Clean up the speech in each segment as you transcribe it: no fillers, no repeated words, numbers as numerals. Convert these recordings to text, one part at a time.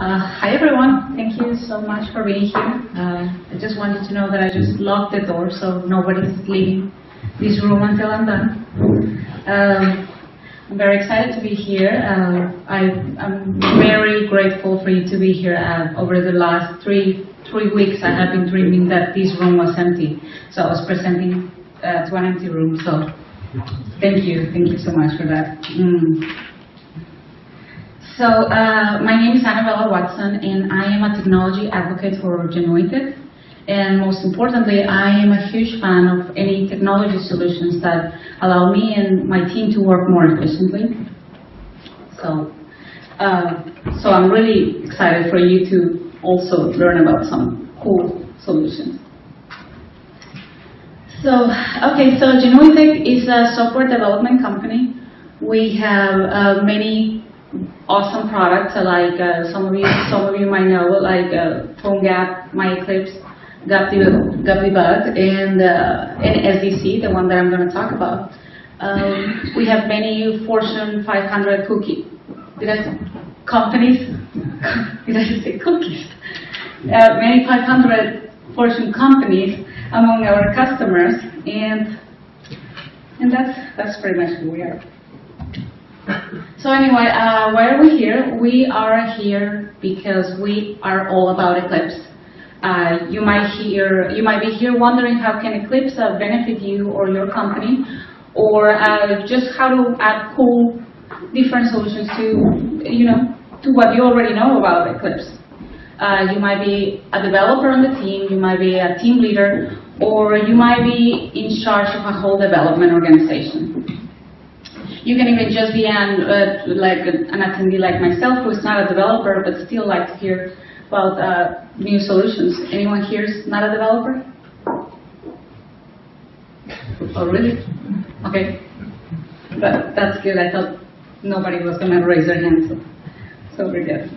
Hi everyone, thank you so much for being here. I just wanted to know that I just locked the door so nobody's leaving this room until I'm done. I'm very excited to be here. I'm very grateful for you to be here. Over the last three weeks I have been dreaming that this room was empty, so I was presenting to an empty room, so thank you so much for that. So, my name is Anabella Watson, and I am a technology advocate for Genuitec. And most importantly, I am a huge fan of any technology solutions that allow me and my team to work more efficiently. So I'm really excited for you to also learn about some cool solutions. So Genuitec is a software development company. We have many awesome products, like some of you might know, like PhoneGap, MyEclipse, GapDebug, and SDC, the one that I'm going to talk about. We have many Fortune 500 companies. Did I just say cookies? Many 500 Fortune companies among our customers, and that's pretty much who we are. So anyway, why are we here? We are here because we are all about Eclipse. You might be here wondering how can Eclipse benefit you or your company, or just how to add cool, different solutions to what you already know about Eclipse. You might be a developer on the team, you might be a team leader, or you might be in charge of a whole development organization. You can even just be an attendee like myself, who is not a developer but still like to hear about new solutions. Anyone here is not a developer? Oh, really? Okay. That's good. I thought nobody was going to raise their hand, so we're good.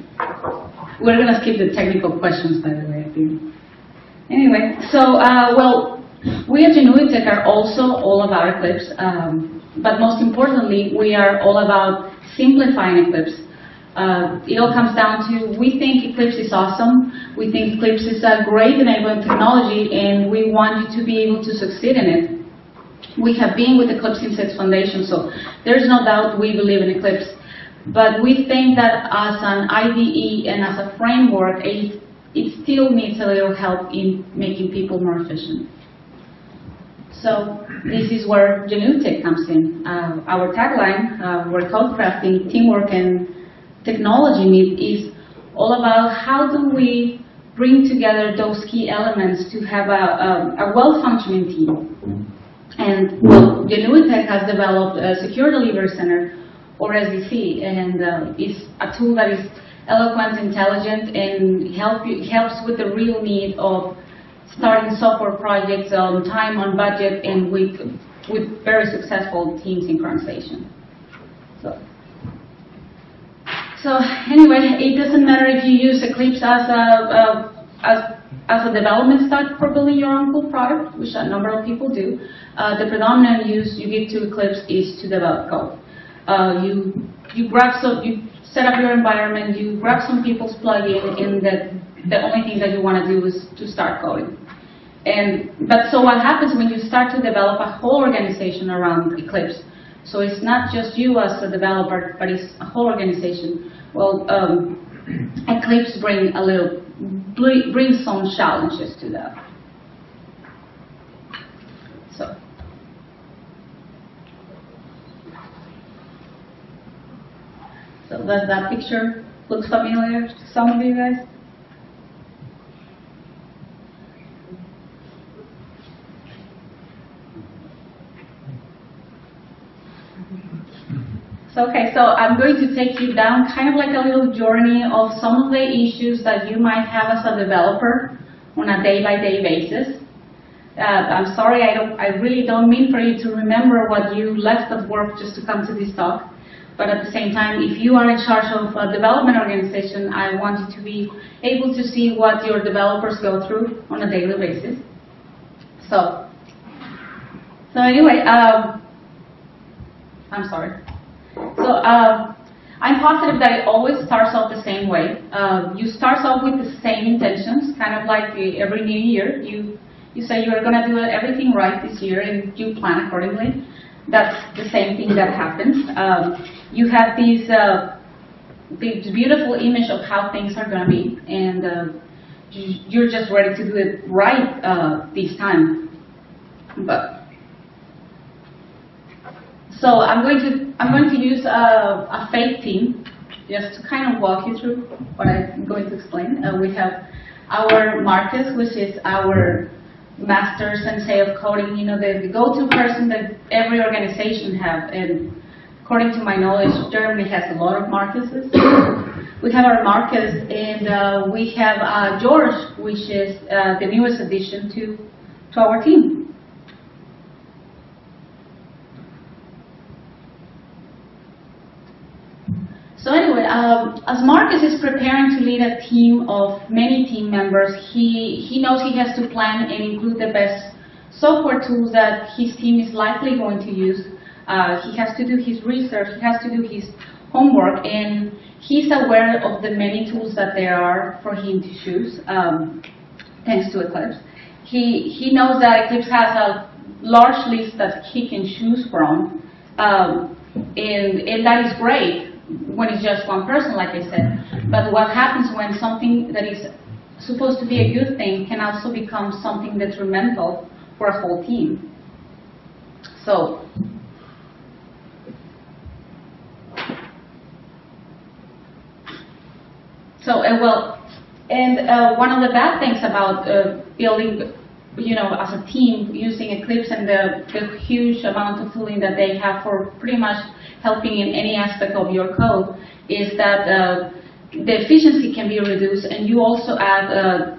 We're going to skip the technical questions, by the way, I think. Anyway, so, we at Genuitec are also all about Eclipse. But most importantly, we are all about simplifying Eclipse. It all comes down to, we think Eclipse is awesome, we think Eclipse is a great enabling technology, and we want you to be able to succeed in it. We have been with Eclipse since its foundation, so there's no doubt we believe in Eclipse. But we think that as an IDE and as a framework, it still needs a little help in making people more efficient. So this is where Genuitec comes in. Our tagline, we're code crafting, teamwork, and technology meet, is all about how do we bring together those key elements to have a well-functioning team. And Genuitec has developed a Secure Delivery Center, or SDC, and it's a tool that is eloquent, intelligent, and helps with the real need of starting software projects on time, on budget, and with very successful team synchronization. So anyway, it doesn't matter if you use Eclipse as a development stack for building your own cool product, which a number of people do. The predominant use you give to Eclipse is to develop code. You set up your environment, you grab some people's plugin, and the only thing that you want to do is to start coding. So what happens when you start to develop a whole organization around Eclipse? So it's not just you as a developer, but it's a whole organization. Well, Eclipse brings some challenges to that. So does that picture look familiar to some of you guys? So I'm going to take you down kind of like a little journey of some of the issues that you might have as a developer on a day-by-day basis. I'm sorry, I really don't mean for you to remember what you left at work just to come to this talk. But at the same time, if you are in charge of a development organization, I want you to be able to see what your developers go through on a daily basis. So anyway, I'm sorry. So I'm positive that it always starts off the same way. You start off with the same intentions, kind of like every new year. You say you're going to do everything right this year, and you plan accordingly. That's the same thing that happens. You have this beautiful image of how things are going to be, and you're just ready to do it right this time. So I'm going to use a fake team just to kind of walk you through what I'm going to explain. We have our Marcus, which is our master sensei of coding, you know, the go-to person that every organization have. And according to my knowledge, Germany has a lot of Marcuses. We have our Marcus, and we have George, which is the newest addition to our team. So anyway, as Marcus is preparing to lead a team of many team members, he knows he has to plan and include the best software tools that his team is likely going to use. He has to do his research, he has to do his homework, and he's aware of the many tools that there are for him to choose, thanks to Eclipse. He knows that Eclipse has a large list that he can choose from, and that is great when it's just one person, like I said. But what happens when something that is supposed to be a good thing can also become something detrimental for a whole team? So, one of the bad things about building, you know, as a team using Eclipse and the huge amount of tooling that they have for pretty much helping in any aspect of your code is that the efficiency can be reduced, and you also add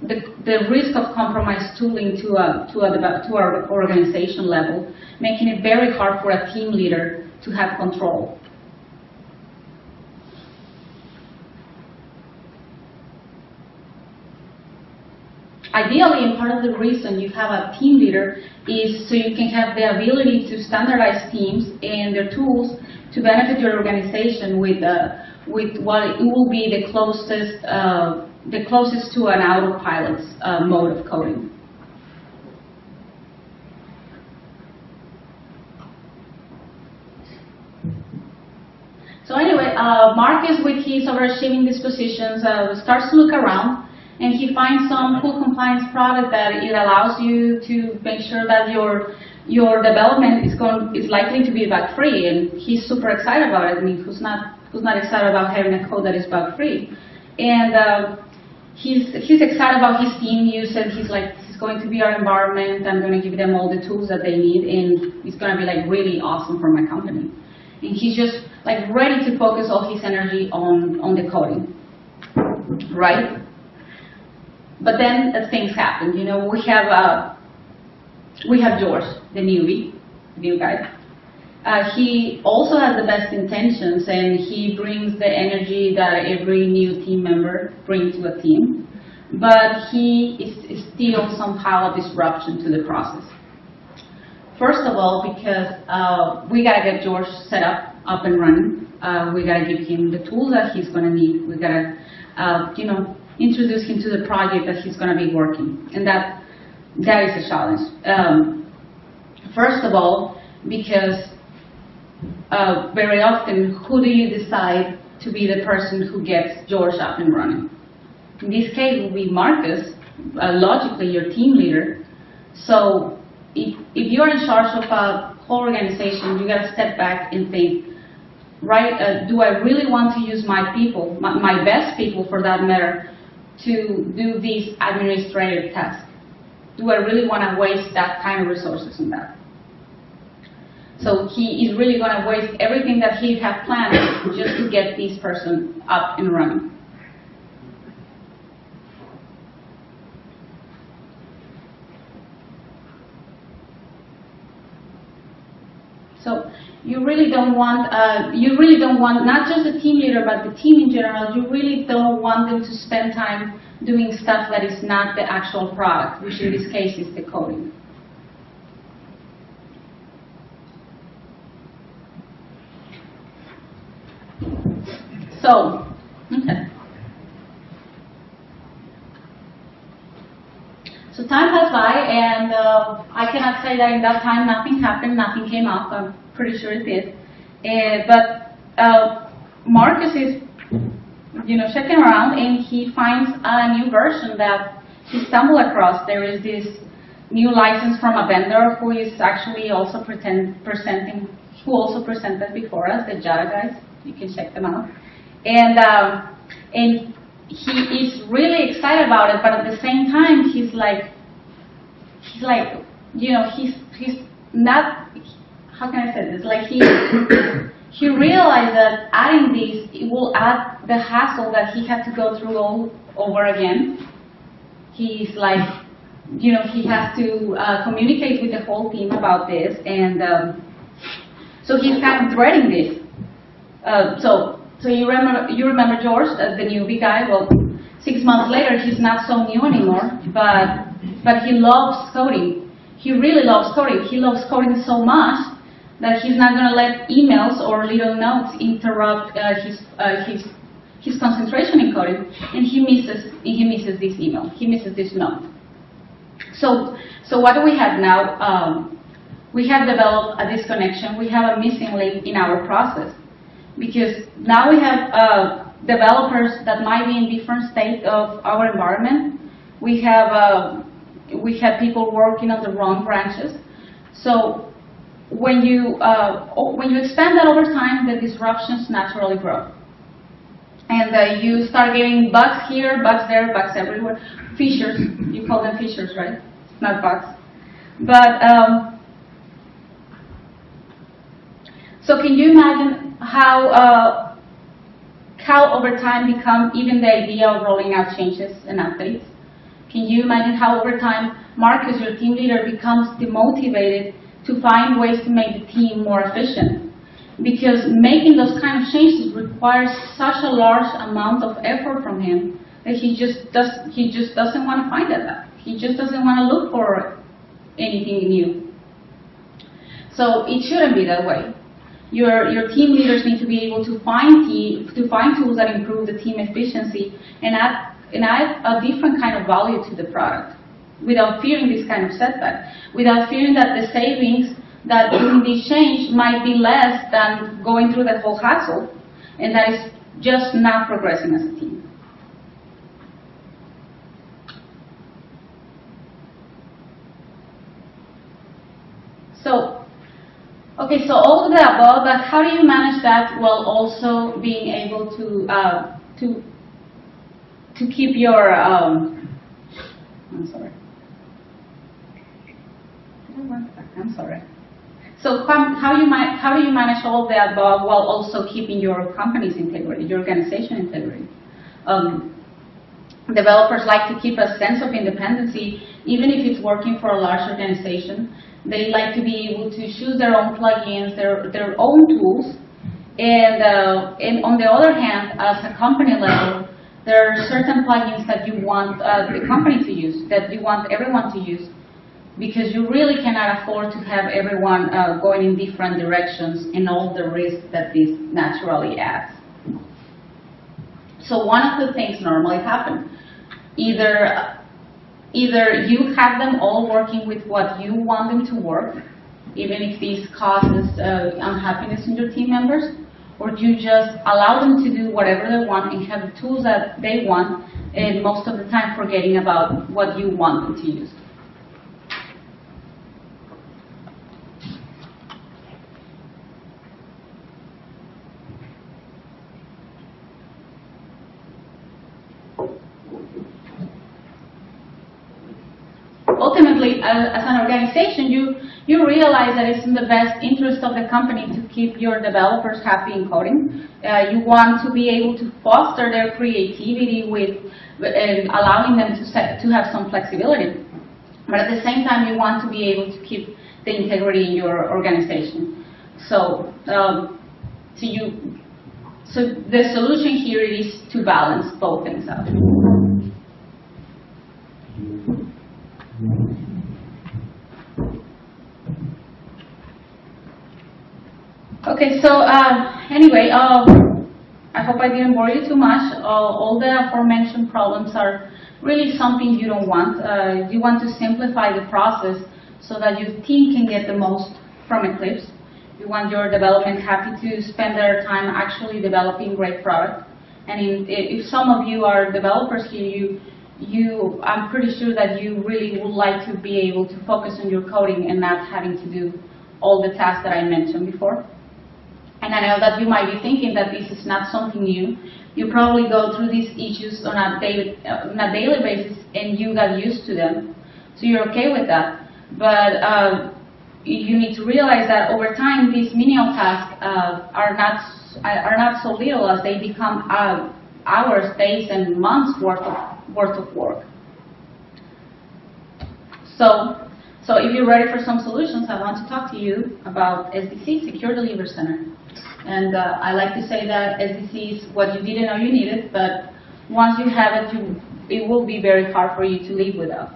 the risk of compromised tooling to our organization level, making it very hard for a team leader to have control. Ideally, and part of the reason you have a team leader is so you can have the ability to standardize teams and their tools to benefit your organization with what it will be the closest to an autopilot mode of coding. So anyway, Marcus, with his overachieving dispositions, starts to look around. And he finds some full compliance product that it allows you to make sure that your development is likely to be bug free, and he's super excited about it. I mean, who's not excited about having a code that is bug free? And he's excited about his team use, and he's like, this is going to be our environment. I'm going to give them all the tools that they need, and it's going to be like really awesome for my company. And he's just like ready to focus all his energy on the coding, right? But then things happen. You know, we have George, the newbie, the new guy. He also has the best intentions, and he brings the energy that every new team member brings to a team. But he is still somehow a disruption to the process. First of all, because we gotta get George set up and running. We gotta give him the tools that he's gonna need. We gotta, you know, introduce him to the project that he's going to be working, and that is a challenge. First of all, because very often, who do you decide to be the person who gets George up and running? In this case, it will be Marcus, logically your team leader. So if you're in charge of a whole organization, you got to step back and think, right? Do I really want to use my people, my best people for that matter, to do these administrative tasks? Do I really want to waste that kind of resources on that? So he is really going to waste everything that he had planned just to get this person up and running. So you really don't want not just the team leader, but the team in general. You really don't want them to spend time doing stuff that is not the actual product, which in this case is the coding. So, okay. So time passed by, and I cannot say that in that time nothing happened, nothing came up. I'm pretty sure it did. But Marcus is, checking around, and he finds a new version that he stumbled across. There is this new license from a vendor who is actually also presenting, who also presented before us, the Java guys. You can check them out. And he is really excited about it, but at the same time, he's not, how can I say this? Like he realized that adding this, it will add the hassle that he had to go through all over again. He's like, he has to communicate with the whole team about this, and so he's kind of dreading this. So you remember George, the newbie guy? Well, 6 months later, he's not so new anymore, but he loves coding. He really loves coding. He loves coding so much that he's not going to let emails or little notes interrupt his concentration in coding, and he misses this email. He misses this note. So what do we have now? We have developed a disconnection. We have a missing link in our process, because now we have developers that might be in different states of our environment. We have people working on the wrong branches. So when you expand that over time, the disruptions naturally grow, and you start getting bugs here, bugs there, bugs everywhere. Fissures, you call them fissures, right? Not bugs. But so can you imagine how over time become even the idea of rolling out changes and updates? Can you imagine how over time Marcus, your team leader, becomes demotivated to find ways to make the team more efficient? Because making those kind of changes requires such a large amount of effort from him that he just doesn't want to find that. He just doesn't want to look for anything new. So it shouldn't be that way. Your team leaders need to be able to find tools that improve the team efficiency and add a different kind of value to the product, without fearing this kind of setback, without fearing that the savings that doing this change might be less than going through that whole hassle, and that is just not progressing as a team. So all of the above, but how do you manage that while also being able to keep your I'm sorry. So how do you manage all of the above while also keeping your company's integrity, your organization integrity? Developers like to keep a sense of independency, even if it's working for a large organization. They like to be able to choose their own plugins, their own tools, and on the other hand, as a company level, there are certain plugins that you want the company to use, that you want everyone to use, because you really cannot afford to have everyone going in different directions and all the risks that this naturally adds. So one of the things normally happen, either you have them all working with what you want them to work, even if this causes unhappiness in your team members, or you just allow them to do whatever they want and have the tools that they want, and most of the time forgetting about what you want them to use. Ultimately, as an organization, you realize that it's in the best interest of the company to keep your developers happy in coding. You want to be able to foster their creativity with allowing them to have some flexibility. But at the same time, you want to be able to keep the integrity in your organization. So the solution here is to balance both things out. Okay, so anyway, I hope I didn't bore you too much. All the aforementioned problems are really something you don't want. You want to simplify the process so that your team can get the most from Eclipse. You want your development happy to spend their time actually developing great product. And if some of you are developers here, I'm pretty sure that you really would like to be able to focus on your coding and not having to do all the tasks that I mentioned before. And I know that you might be thinking that this is not something new. You probably go through these issues on a daily basis, and you got used to them, so you're okay with that. But you need to realize that over time, these menial tasks are not so little as they become hours, days, and months worth of work. So if you're ready for some solutions, I want to talk to you about SDC, Secure Delivery Center. And I like to say that SDC is what you didn't know you needed, but once you have it, it will be very hard for you to live without.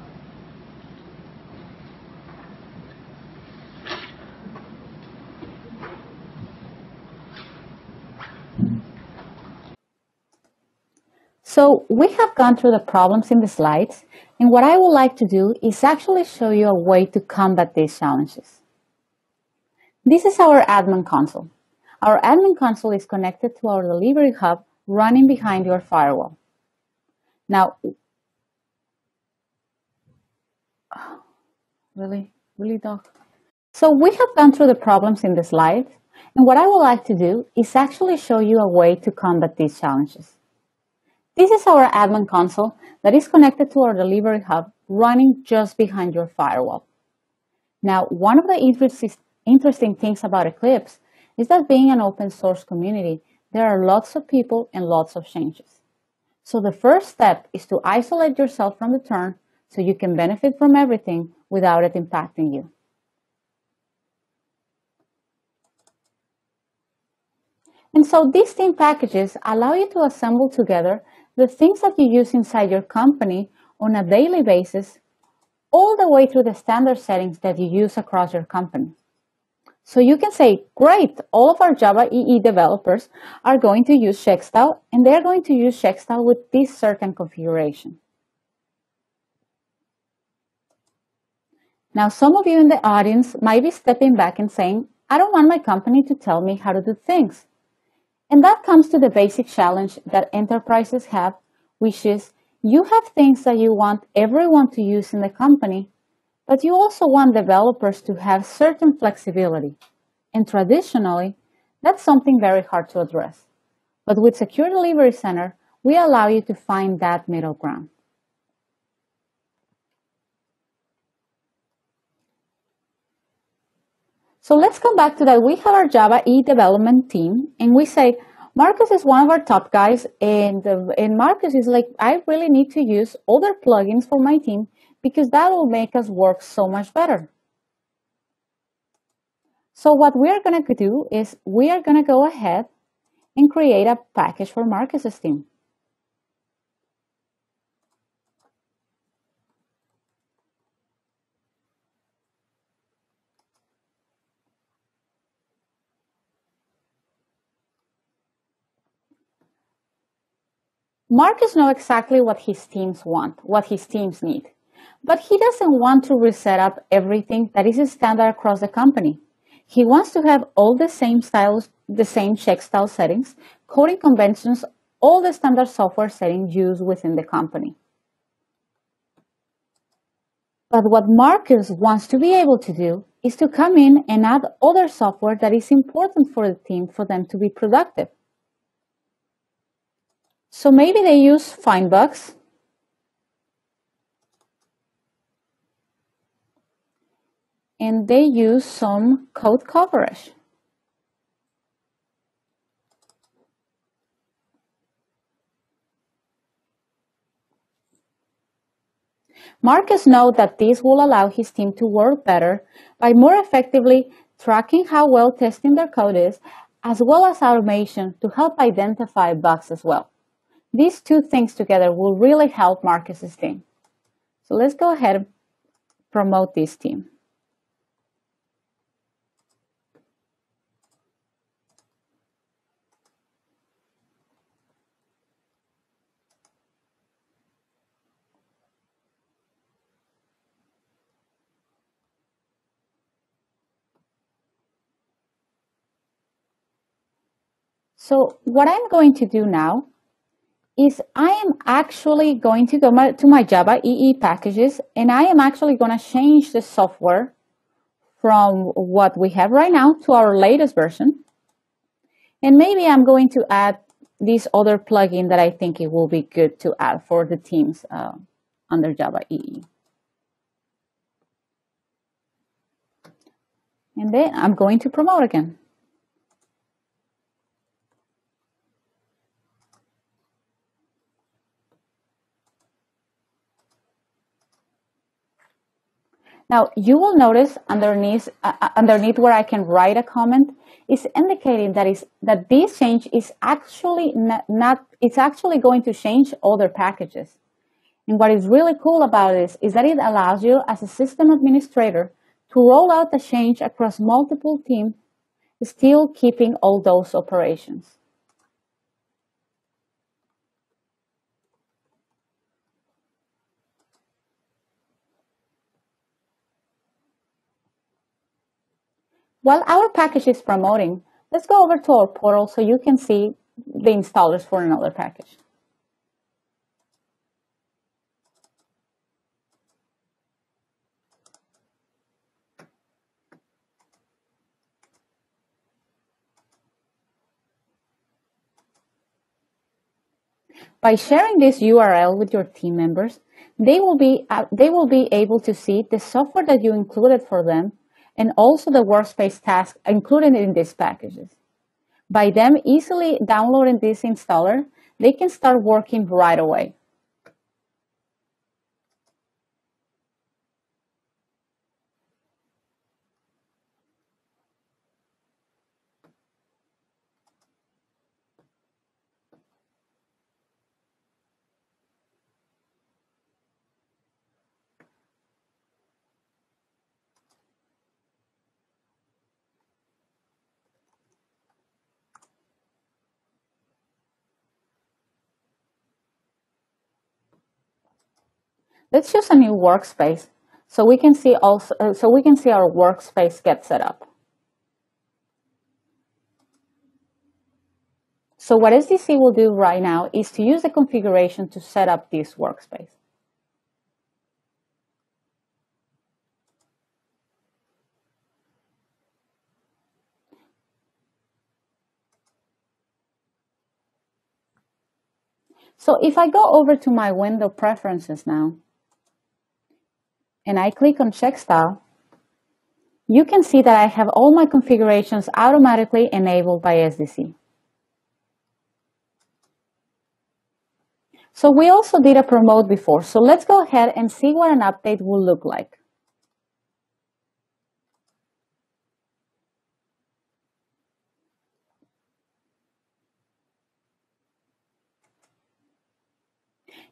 So we have gone through the problems in the slides, and what I would like to do is actually show you a way to combat these challenges. This is our admin console. Our admin console is connected to our delivery hub running behind your firewall. Now, really, dog? So we have gone through the problems in the slides, and what I would like to do is actually show you a way to combat these challenges. This is our admin console that is connected to our delivery hub running just behind your firewall. Now, one of the interesting things about Eclipse is that being an open source community, there are lots of people and lots of changes. So the first step is to isolate yourself from the turn so you can benefit from everything without it impacting you. And so these theme packages allow you to assemble together the things that you use inside your company on a daily basis, all the way through the standard settings that you use across your company. So you can say, great, all of our Java EE developers are going to use checkstyle, and they're going to use checkstyle with this certain configuration. Now, some of you in the audience might be stepping back and saying, I don't want my company to tell me how to do things. And that comes to the basic challenge that enterprises have, which is you have things that you want everyone to use in the company, but you also want developers to have certain flexibility. And traditionally, that's something very hard to address. But with Secure Delivery Center, we allow you to find that middle ground. So let's come back to that. We have our Java EE development team, and we say, Marcus is one of our top guys, and Marcus is like, I really need to use other plugins for my team because that will make us work so much better. So what we are going to do is we are going to go ahead and create a package for Marcus's team. Marcus knows exactly what his teams want, what his teams need, but he doesn't want to reset up everything that is standard across the company. He wants to have all the same styles, the same check style settings, coding conventions, all the standard software settings used within the company. But what Marcus wants to be able to do is to come in and add other software that is important for the team for them to be productive. So maybe they use Findbugs, and they use some code coverage. Marcus knows that this will allow his team to work better by more effectively tracking how well testing their code is, as well as automation to help identify bugs as well. These two things together will really help Marcus's team. So let's go ahead and promote this team. So what I'm going to do now is I am actually going to go to my Java EE packages, and I am actually going to change the software from what we have right now to our latest version. And maybe I'm going to add this other plugin that I think it will be good to add for the teams under Java EE. And then I'm going to promote again. Now, you will notice underneath where I can write a comment is indicating that this change is actually it's actually going to change other packages. And what is really cool about this is that it allows you as a system administrator to roll out the change across multiple teams, still keeping all those operations. While our package is promoting, let's go over to our portal so you can see the installers for another package. By sharing this URL with your team members, they will be able to see the software that you included for them and also the workspace task included in these packages. By them easily downloading this installer, they can start working right away. Let's choose a new workspace so we can see our workspace get set up. So what SDC will do right now is to use the configuration to set up this workspace. So if I go over to my window preferences now, and I click on Check Style, you can see that I have all my configurations automatically enabled by SDC. So we also did a promote before, so let's go ahead and see what an update will look like.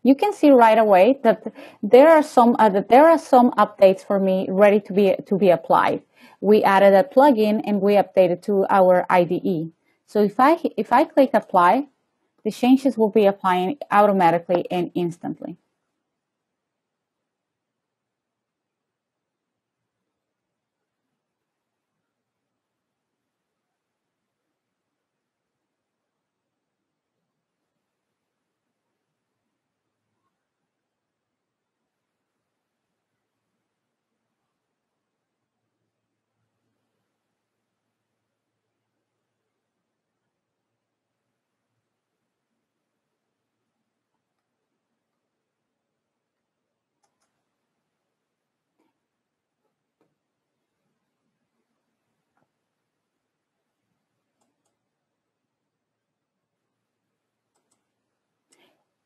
You can see right away that there are some updates for me ready to be applied. We added a plugin and we updated to our IDE. So if I click apply, the changes will be applying automatically and instantly.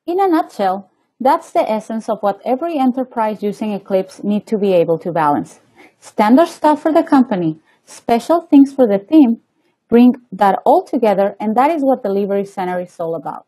In a nutshell, that's the essence of what every enterprise using Eclipse needs to be able to balance. Standard stuff for the company, special things for the team, bring that all together, and that is what Delivery Center is all about.